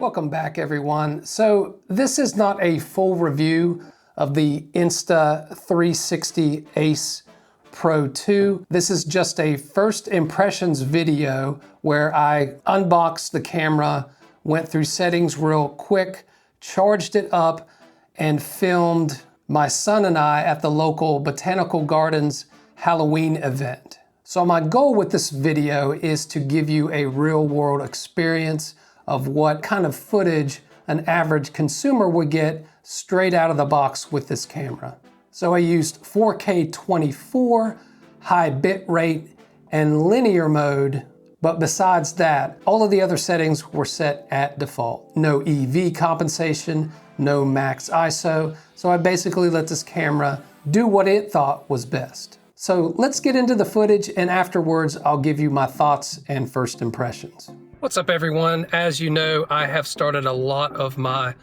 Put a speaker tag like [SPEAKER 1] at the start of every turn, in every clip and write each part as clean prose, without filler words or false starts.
[SPEAKER 1] Welcome back, everyone. So this is not a full review of the Insta360 Ace Pro 2. This is just a first impressions video where I unboxed the camera, went through settings real quick, charged it up, and filmed my son and I at the local Botanical Gardens Halloween event. So my goal with this video is to give you a real world experience of what kind of footage an average consumer would get straight out of the box with this camera. So I used 4K 24, high bit rate, and linear mode, but besides that, all of the other settings were set at default. No EV compensation, no max ISO, so I basically let this camera do what it thought was best. So let's get into the footage, and afterwards I'll give you my thoughts and first impressions. What's up, everyone? As you know, I have started a lot of my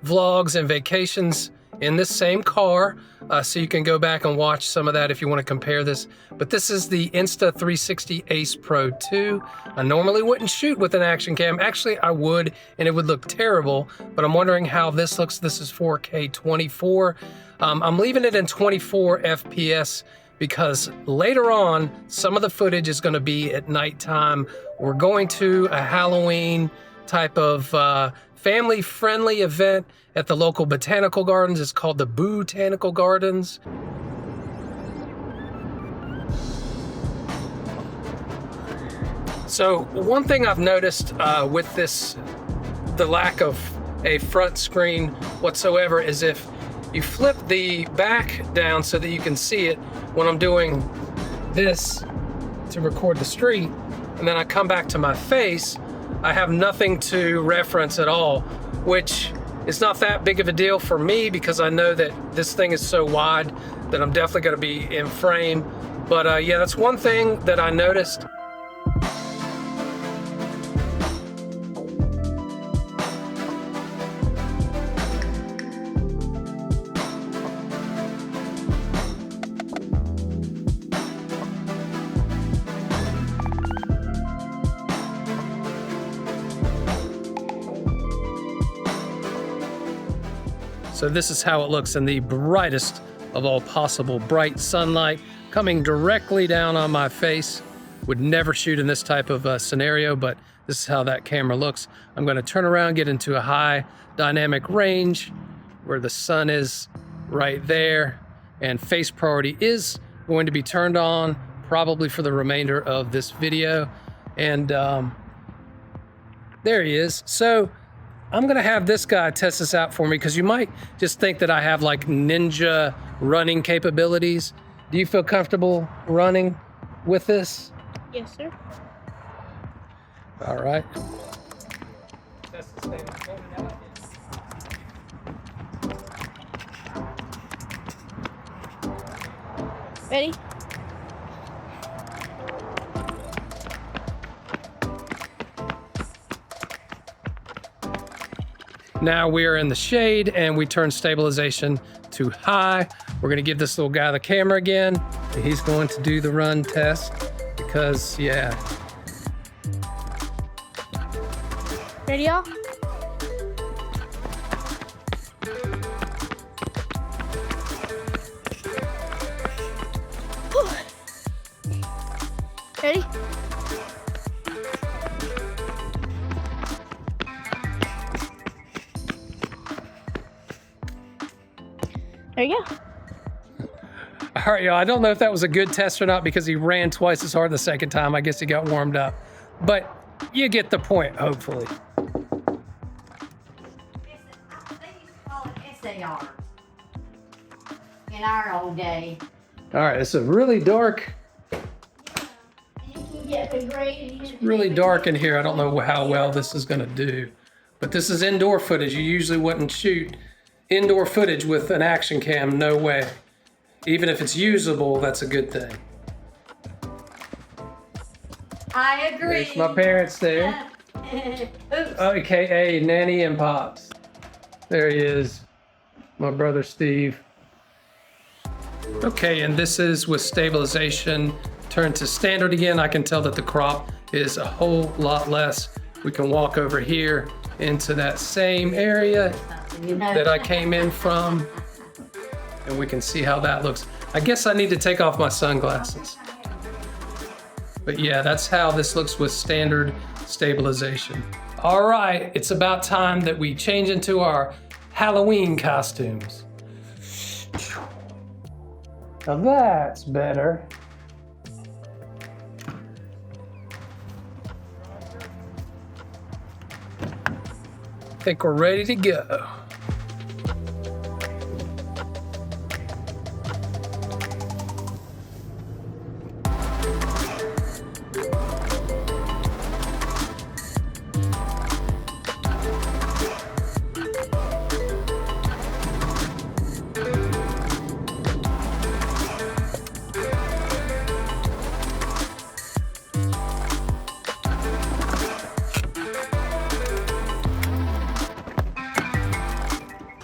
[SPEAKER 1] vlogs and vacations in this same car, so you can go back and watch some of that if you want to compare this. But this is the Insta360 Ace Pro 2. I normally wouldn't shoot with an action cam. Actually, I would, and it would look terrible, but I'm wondering how this looks. This is 4K 24. I'm leaving it in 24 FPS because later on, some of the footage is going to be at nighttime. We're going to a Halloween type of family-friendly event at the local Botanical Gardens. It's called the Botanical Gardens. So one thing I've noticed with this, the lack of a front screen whatsoever, is if you flip the back down so that you can see it when I'm doing this to record the street, and then I come back to my face, I have nothing to reference at all, which is not that big of a deal for me because I know that this thing is so wide that I'm definitely going to be in frame. But yeah, that's one thing that I noticed. So this is how it looks in the brightest of all possible bright sunlight coming directly down on my face. Would never shoot in this type of scenario, but this is how that camera looks. I'm going to turn around, get into a high dynamic range where the sun is right there, and face priority is going to be turned on probably for the remainder of this video. And there he is. So I'm gonna have this guy test this out for me because you might just think that I have like ninja running capabilities. Do you feel comfortable running with this?
[SPEAKER 2] Yes, sir.
[SPEAKER 1] All right.
[SPEAKER 2] Ready?
[SPEAKER 1] Now we're in the shade and we turn stabilization to high. We're gonna give this little guy the camera again. He's going to do the run test because, yeah.
[SPEAKER 2] Ready, y'all? Ready? There you go.
[SPEAKER 1] All right, y'all, I don't know if that was a good test or not because he ran twice as hard the second time. I guess he got warmed up. But you get the point, hopefully.
[SPEAKER 3] They used to call it SAR in our old day.
[SPEAKER 1] All right, it's a really dark,
[SPEAKER 3] It's
[SPEAKER 1] really dark in here. I don't know how well this is gonna do, but this is indoor footage. You usually wouldn't shoot indoor footage with an action cam, no way. Even if it's usable, that's a good thing.
[SPEAKER 3] I agree.
[SPEAKER 1] There's my parents there.
[SPEAKER 3] Oops.
[SPEAKER 1] AKA Nanny and Pops. There he is, my brother Steve. Okay, and this is with stabilization turned to standard again. I can tell that the crop is a whole lot less We can walk over here into that same area that I came in from, and we can see how that looks. I guess I need to take off my sunglasses. But yeah, that's how this looks with standard stabilization. All right, it's about time that we change into our Halloween costumes. Now that's better. I think we're ready to go.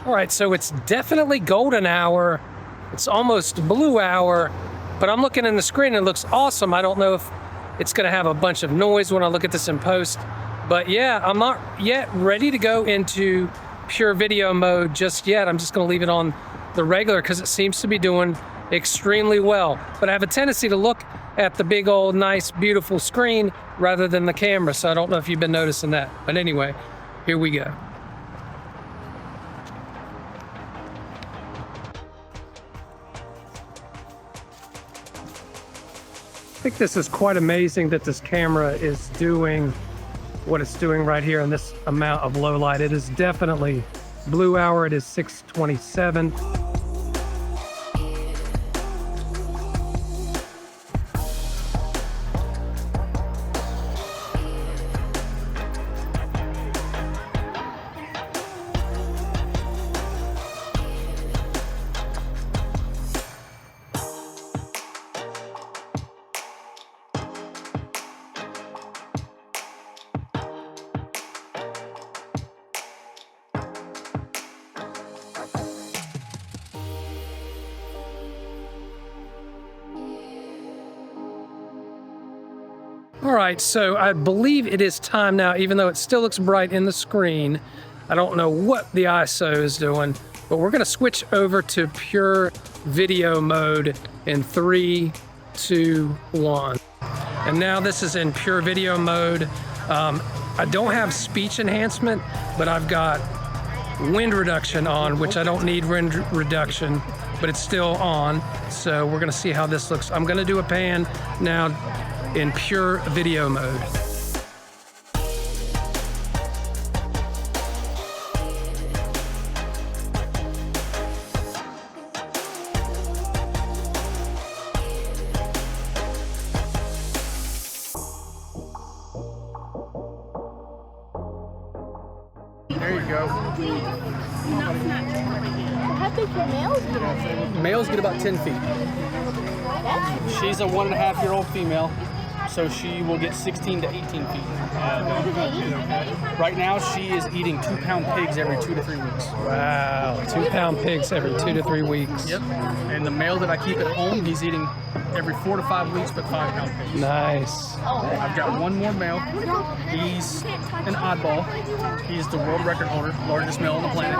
[SPEAKER 1] All right, so it's definitely golden hour. It's almost blue hour, but I'm looking in the screen and it looks awesome. I don't know if it's gonna have a bunch of noise when I look at this in post, but yeah, I'm not yet ready to go into pure video mode just yet. I'm just gonna leave it on the regular because it seems to be doing extremely well. But I have a tendency to look at the big old nice beautiful screen rather than the camera, so I don't know if you've been noticing that. But anyway, here we go. I think this is quite amazing that this camera is doing what it's doing right here in this amount of low light. It is definitely blue hour. It is 6:27. All right, so I believe it is time now, even though it still looks bright in the screen. I don't know what the ISO is doing, but we're gonna switch over to pure video mode in 3, 2, 1. And now this is in pure video mode. I don't have speech enhancement, but I've got wind reduction on, which I don't need wind reduction, but it's still on. So we're gonna see how this looks. I'm gonna do a pan now in pure video mode.
[SPEAKER 4] There you go.
[SPEAKER 2] How big can males get?
[SPEAKER 4] Males get about 10 feet. She's a 1.5-year-old female, so she will get 16 to 18 feet. Right now, she is eating 2-pound pigs every 2 to 3 weeks.
[SPEAKER 1] Wow, 2-pound pigs every 2 to 3 weeks.
[SPEAKER 4] Yep. And the male that I keep at home, he's eating every 4 to 5 weeks, but 5-pound pigs.
[SPEAKER 1] Nice.
[SPEAKER 4] I've got one more male. He's an oddball. He's the world record holder, largest male on the planet.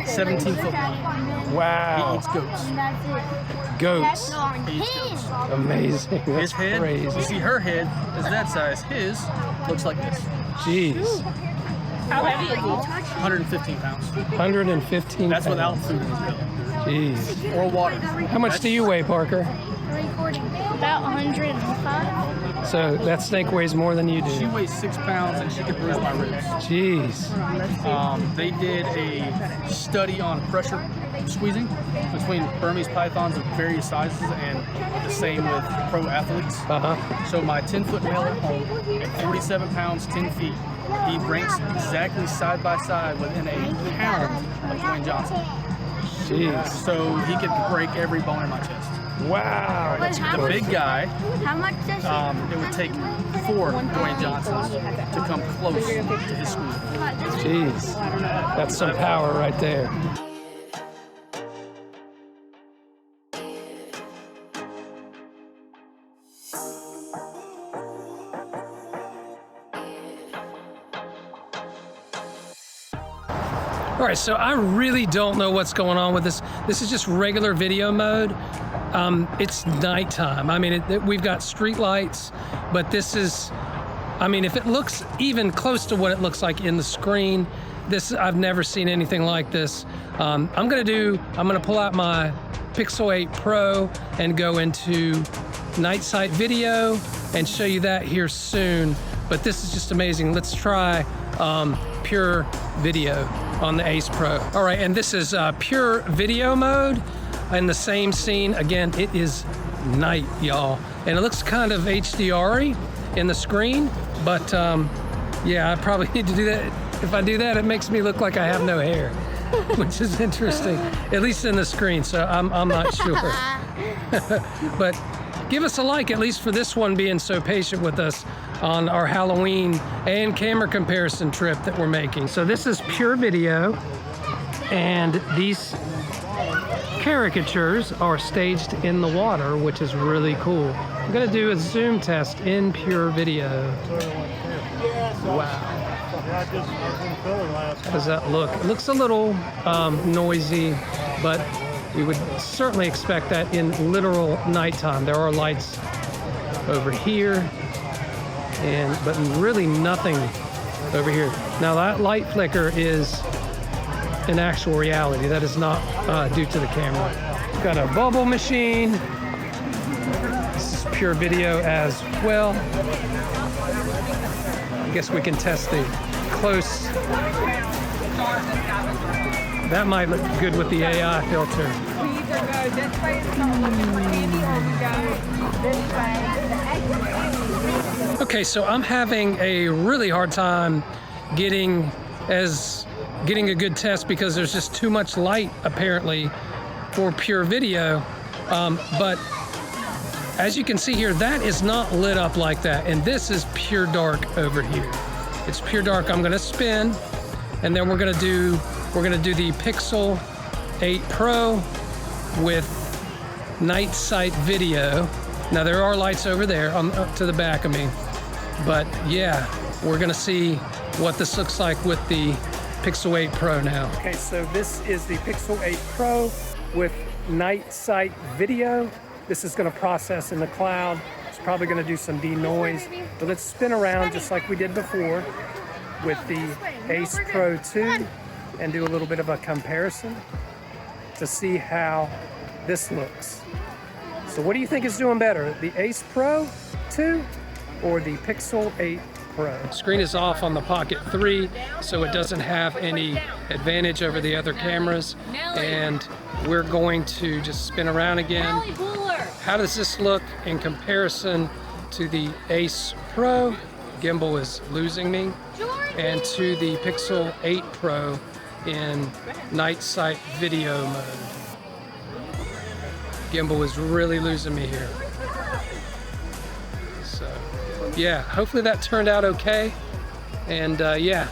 [SPEAKER 4] 17 foot long.
[SPEAKER 1] Wow.
[SPEAKER 4] He eats goats.
[SPEAKER 1] Goats.
[SPEAKER 4] He eats goats.
[SPEAKER 1] Amazing. That's
[SPEAKER 4] His head,
[SPEAKER 1] crazy.
[SPEAKER 4] you see her head is that size. His looks like this.
[SPEAKER 1] Jeez.
[SPEAKER 2] How heavy is he?
[SPEAKER 4] 115 pounds.
[SPEAKER 1] 115
[SPEAKER 4] That's
[SPEAKER 1] pounds.
[SPEAKER 4] without food in his belly.
[SPEAKER 1] Jeez.
[SPEAKER 4] Or water.
[SPEAKER 1] How much do you weigh, Parker?
[SPEAKER 2] About 105.
[SPEAKER 1] So that snake weighs more than you
[SPEAKER 4] She
[SPEAKER 1] do.
[SPEAKER 4] weighs 6 pounds and she could bruise my ribs.
[SPEAKER 1] Jeez.
[SPEAKER 4] They did a study on pressure squeezing between Burmese pythons of various sizes and the same with pro athletes.
[SPEAKER 1] Uh-huh.
[SPEAKER 4] So my 10-foot male at home at 47 pounds, 10 feet, he ranks exactly side by side within a pound of Dwayne Johnson.
[SPEAKER 1] Jeez.
[SPEAKER 4] So he could break every bone in my chest.
[SPEAKER 1] Wow.
[SPEAKER 4] The big guy,
[SPEAKER 2] How much does he?
[SPEAKER 4] it would take 4 Dwayne Johnsons to come close to his squeeze.
[SPEAKER 1] Jeez. That's some power right there. All right, so I really don't know what's going on with this. This is just regular video mode. It's nighttime. I mean, we've got street lights, but this is, I mean, if it looks even close to what it looks like in the screen, I've never seen anything like this. I'm gonna pull out my Pixel 8 Pro and go into night sight video and show you that here soon. But this is just amazing. Let's try pure video on the Ace Pro. All right, and this is pure video mode in the same scene. Again, it is night, y'all. And it looks kind of HDR-y in the screen, but yeah, I probably need to do that. If I do that, it makes me look like I have no hair, which is interesting, at least in the screen, so I'm not sure. But give us a like, at least for this one, being so patient with us on our Halloween and camera comparison trip that we're making. So this is pure video, and these caricatures are staged in the water, which is really cool. I'm gonna do a zoom test in pure video. Wow. How does that look? It looks a little noisy, but you would certainly expect that in literal nighttime. There are lights over here, but really nothing over here. Now that light flicker is an actual reality. That is not due to the camera. Got a bubble machine. This is pure video as well. I guess we can test the close. That might look good with the AI filter. Okay, so I'm having a really hard time getting a good test because there's just too much light apparently for pure video. But as you can see here, that is not lit up like that, and this is pure dark over here. It's pure dark. I'm gonna spin, and then we're gonna do the Pixel 8 Pro with night sight video. Now there are lights over there up to the back of me, but yeah, we're gonna see what this looks like with the Pixel 8 Pro now. Okay, so this is the Pixel 8 Pro with night sight video. This is gonna process in the cloud. It's probably gonna do some denoise, but let's spin around just like we did before with the Ace Pro 2 and do a little bit of a comparison to see how this looks. So what do you think is doing better, the Ace Pro 2 or the Pixel 8 Pro? Screen is off on the Pocket 3, so it doesn't have any advantage over the other cameras. And we're going to just spin around again. How does this look in comparison to the Ace Pro? Gimbal is losing me. And to the Pixel 8 Pro in night sight video mode. Gimbal is really losing me here. So yeah, hopefully that turned out okay. And yeah,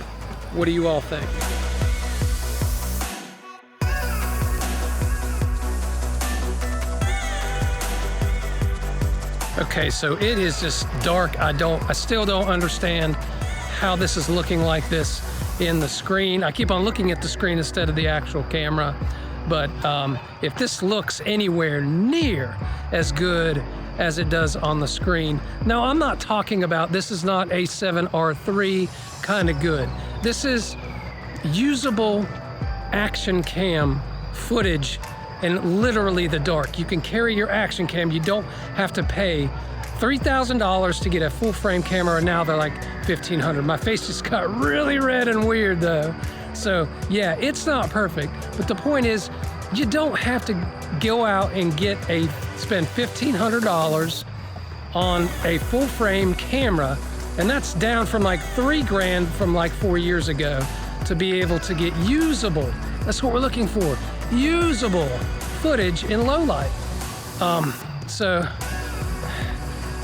[SPEAKER 1] what do you all think? Okay, so it is just dark. I still don't understand how this is looking like this in the screen. I keep on looking at the screen instead of the actual camera. But if this looks anywhere near as good as it does on the screen. Now, I'm not talking about, this is not A7R3 kind of good. This is usable action cam footage in literally the dark. You can carry your action cam. You don't have to pay $3,000 to get a full frame camera. Now they're like $1,500. My face just got really red and weird though. So yeah, it's not perfect, but the point is you don't have to go out and spend $1,500 on a full frame camera. And that's down from like $3,000 from like 4 years ago to be able to get usable. That's what we're looking for. Usable footage in low light. So,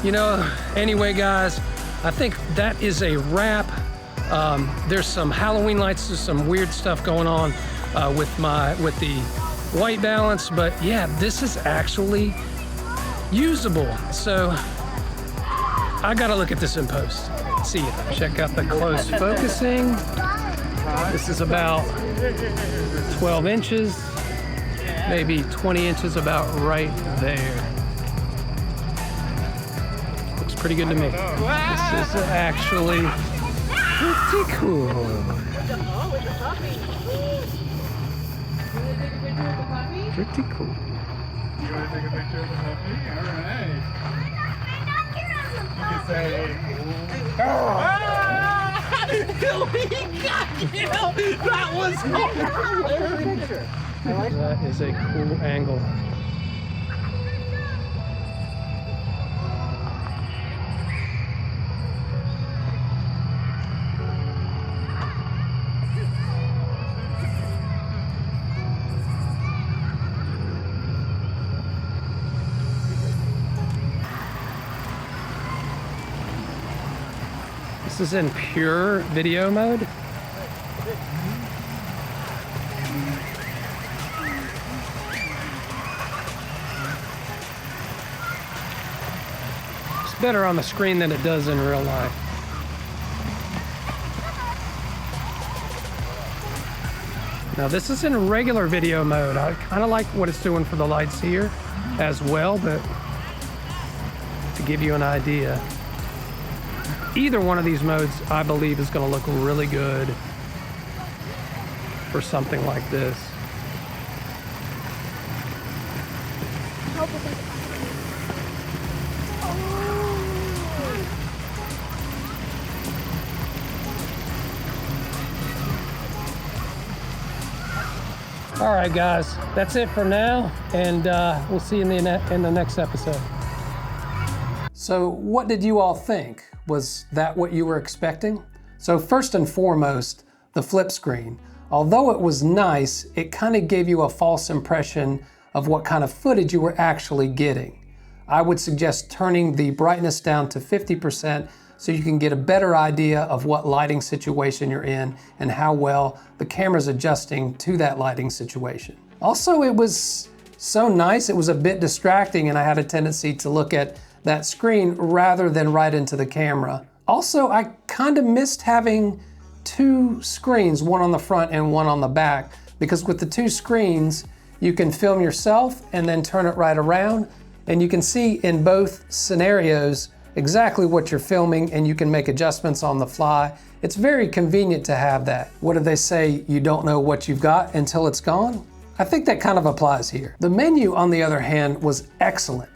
[SPEAKER 1] you know, anyway, guys, I think that is a wrap. There's some Halloween lights, there's some weird stuff going on with the white balance, but yeah, this is actually usable. So I gotta look at this in post. See ya. Check out the close focusing. This is about 12 inches, maybe 20 inches about right there. Looks pretty good to me. This is actually pretty cool. Pretty cool.
[SPEAKER 5] You want to take a picture of the puppy? All right. You can say,
[SPEAKER 4] That was hilarious.
[SPEAKER 1] That is a cool angle. This is in pure video mode. It's better on the screen than it does in real life. Now this is in regular video mode. I kind of like what it's doing for the lights here as well, but to give you an idea. Either one of these modes, I believe, is going to look really good for something like this. All right, guys, that's it for now, and we'll see you in the next episode. So what did you all think? Was that what you were expecting? So first and foremost, the flip screen. Although it was nice, it kind of gave you a false impression of what kind of footage you were actually getting. I would suggest turning the brightness down to 50% so you can get a better idea of what lighting situation you're in and how well the camera's adjusting to that lighting situation. Also, it was so nice, it was a bit distracting and I had a tendency to look at that screen rather than right into the camera. Also, I kind of missed having two screens, one on the front and one on the back, because with the two screens, you can film yourself and then turn it right around, and you can see in both scenarios exactly what you're filming and you can make adjustments on the fly. It's very convenient to have that. What do they say? You don't know what you've got until it's gone? I think that kind of applies here. The menu, on the other hand, was excellent.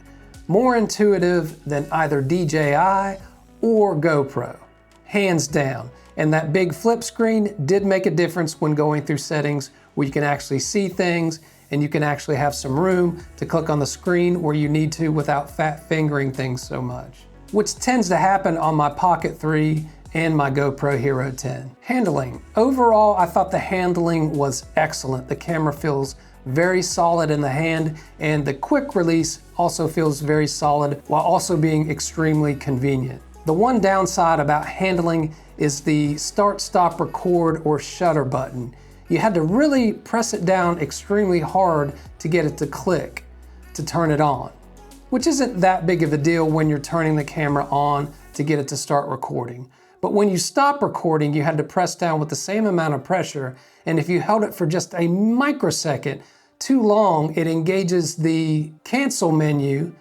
[SPEAKER 1] More intuitive than either DJI or GoPro, hands down. And that big flip screen did make a difference when going through settings where you can actually see things and you can actually have some room to click on the screen where you need to without fat fingering things so much, which tends to happen on my Pocket 3 and my GoPro Hero 10. Handling. Overall, I thought the handling was excellent. The camera feels very solid in the hand, and the quick release also feels very solid while also being extremely convenient. The one downside about handling is the start, stop, record, or shutter button. You had to really press it down extremely hard to get it to click, to turn it on, which isn't that big of a deal when you're turning the camera on to get it to start recording. But when you stop recording, you had to press down with the same amount of pressure, and if you held it for just a microsecond too long, it engages the cancel menu,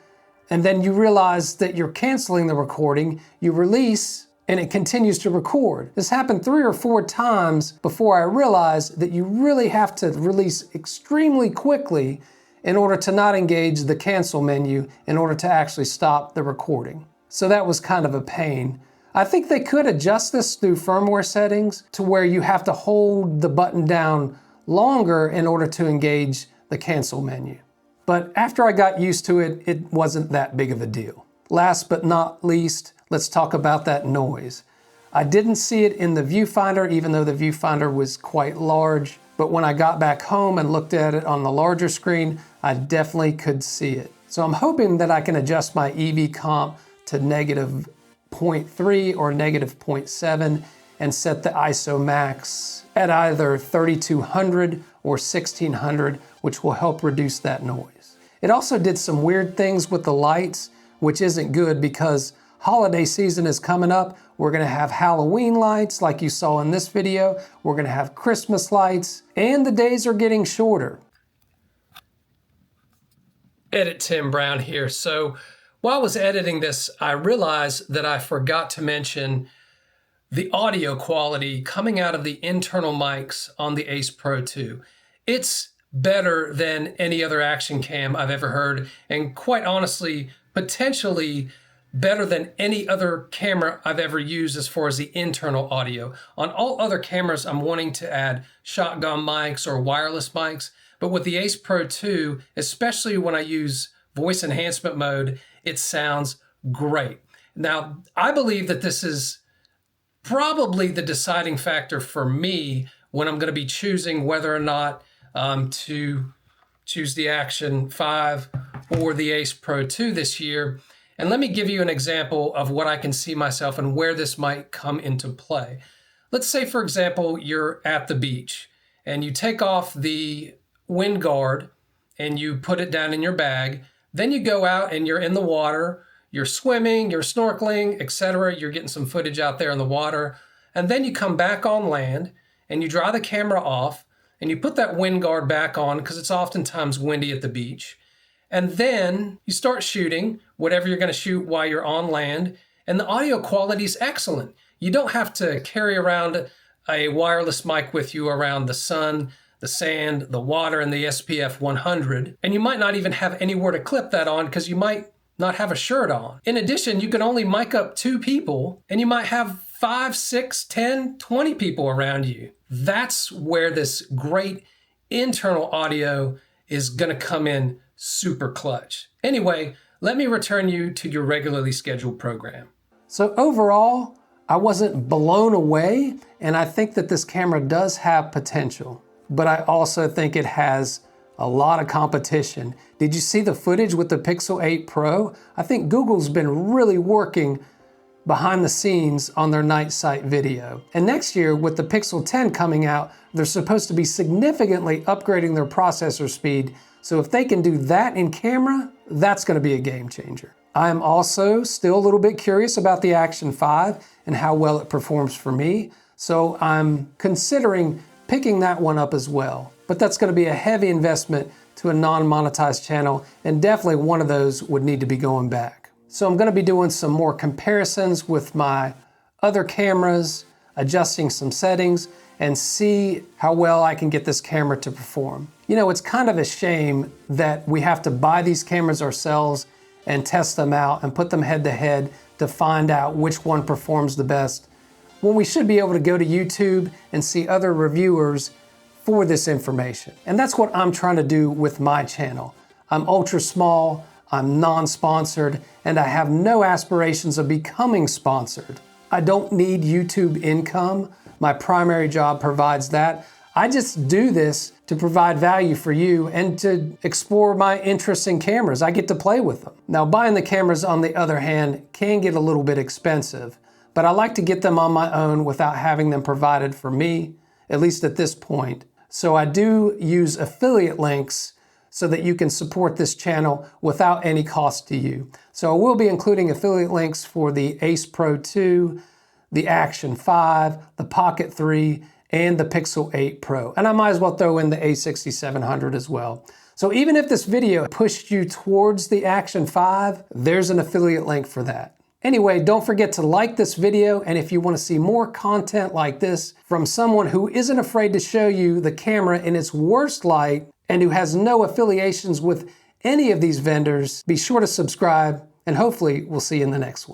[SPEAKER 1] and then you realize that you're canceling the recording, you release, and it continues to record. This happened 3 or 4 times before I realized that you really have to release extremely quickly in order to not engage the cancel menu in order to actually stop the recording. So that was kind of a pain. I think they could adjust this through firmware settings to where you have to hold the button down longer in order to engage the cancel menu. But after I got used to it, it wasn't that big of a deal. Last but not least, let's talk about that noise. I didn't see it in the viewfinder, even though the viewfinder was quite large, but when I got back home and looked at it on the larger screen, I definitely could see it. So I'm hoping that I can adjust my EV comp to -0.3 or -0.7 and set the ISO max at either 3200 or 1600, which will help reduce that noise. It also did some weird things with the lights, which isn't good because holiday season is coming up, We're gonna have Halloween lights like you saw in this video. We're gonna have Christmas lights, and the days are getting shorter. Edit Tim Brown here. So while I was editing this, I realized that I forgot to mention the audio quality coming out of the internal mics on the Ace Pro 2. It's better than any other action cam I've ever heard, and quite honestly, potentially better than any other camera I've ever used as far as the internal audio. On all other cameras, I'm wanting to add shotgun mics or wireless mics, but with the Ace Pro 2, especially when I use voice enhancement mode, it sounds great. Now, I believe that this is probably the deciding factor for me when I'm going to be choosing whether or not to choose the Action 5 or the Ace Pro 2 this year. And let me give you an example of what I can see myself and where this might come into play. Let's say, for example, you're at the beach and you take off the wind guard and you put it down in your bag. Then you go out and you're in the water, you're swimming, you're snorkeling, etc. You're getting some footage out there in the water. And then you come back on land and you dry the camera off and you put that wind guard back on because it's oftentimes windy at the beach. And then you start shooting whatever you're going to shoot while you're on land, and the audio quality is excellent. You don't have to carry around a wireless mic with you around the sun, the sand, the water, and the SPF 100. And you might not even have anywhere to clip that on because you might not have a shirt on. In addition, you can only mic up 2 people, and you might have 5, 6, 10, 20 people around you. That's where this great internal audio is going to come in super clutch. Anyway, let me return you to your regularly scheduled program. So overall, I wasn't blown away, and I think that this camera does have potential, but I also think it has a lot of competition. Did you see the footage with the Pixel 8 Pro? I think Google's been really working behind the scenes on their night sight video. And next year, with the Pixel 10 coming out, they're supposed to be significantly upgrading their processor speed. So if they can do that in camera, that's going to be a game changer. I'm also still a little bit curious about the Action 5 and how well it performs for me. So I'm considering picking that one up as well. But that's going to be a heavy investment to a non-monetized channel, and definitely one of those would need to be going back. So I'm going to be doing some more comparisons with my other cameras, adjusting some settings, and see how well I can get this camera to perform. You know, it's kind of a shame that we have to buy these cameras ourselves and test them out and put them head to head to find out which one performs the best, when we should be able to go to YouTube and see other reviewers for this information. And that's what I'm trying to do with my channel. I'm ultra small, I'm non-sponsored, and I have no aspirations of becoming sponsored. I don't need YouTube income. My primary job provides that. I just do this to provide value for you and to explore my interests in cameras. I get to play with them. Now, buying the cameras, on the other hand, can get a little bit expensive, but I like to get them on my own without having them provided for me, at least at this point. So I do use affiliate links so that you can support this channel without any cost to you. So I will be including affiliate links for the Ace Pro 2, the Action 5, the Pocket 3, and the Pixel 8 Pro. And I might as well throw in the A6700 as well. So even if this video pushed you towards the Action 5, there's an affiliate link for that. Anyway, don't forget to like this video, and if you want to see more content like this from someone who isn't afraid to show you the camera in its worst light and who has no affiliations with any of these vendors, be sure to subscribe, and hopefully we'll see you in the next one.